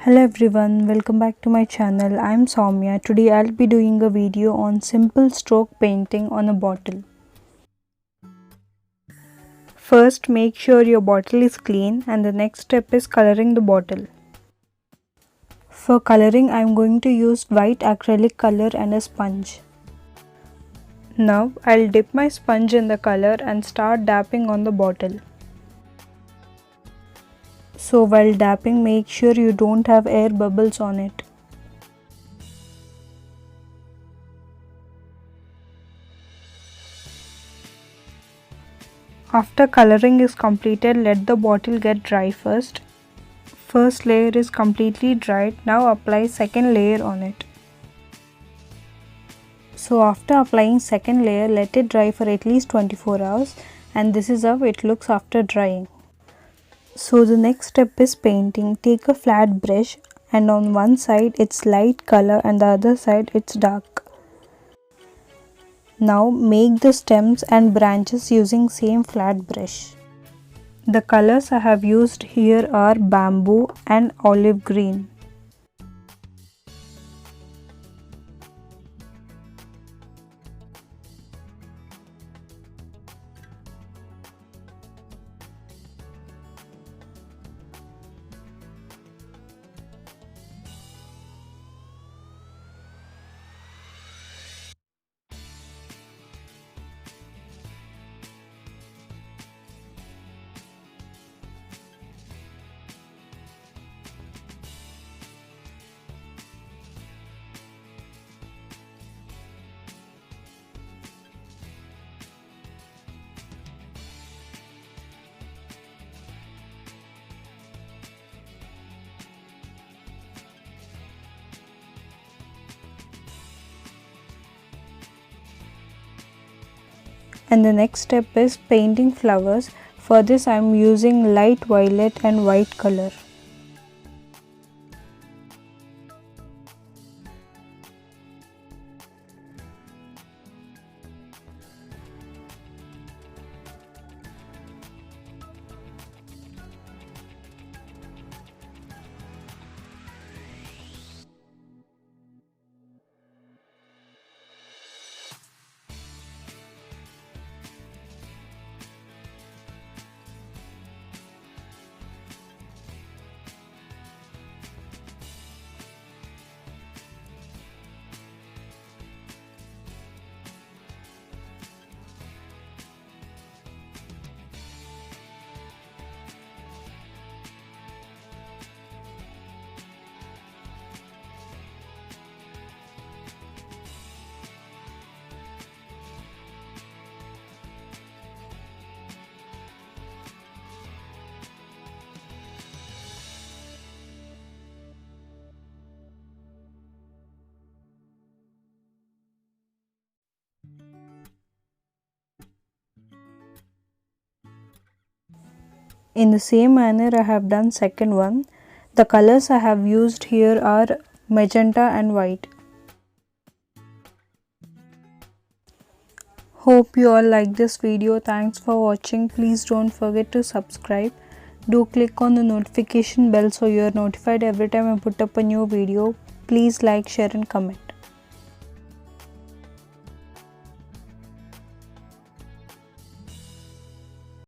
Hello everyone, welcome back to my channel. I'm Soumya. Today I'll be doing a video on simple stroke painting on a bottle. First, make sure your bottle is clean and the next step is coloring the bottle. For coloring, I'm going to use white acrylic color and a sponge. Now I'll dip my sponge in the color and start dabbing on the bottle. So while dabbing, make sure you don't have air bubbles on it. After coloring is completed, let the bottle get dry first. First layer is completely dried. Now apply second layer on it. So after applying second layer, let it dry for at least 24 hours, and this is how it looks after drying. So the next step is painting. Take a flat brush and on one side it's light color and the other side it's dark. Now make the stems and branches using same flat brush. The colors I have used here are bamboo and olive green. And the next step is painting flowers. For this I am using light violet and white color. In the same manner I have done second one. The colors I have used here are magenta and white. Hope you all like this video. Thanks for watching. Please don't forget to subscribe. Do click on the notification bell so you are notified every time I put up a new video. Please like, share and comment.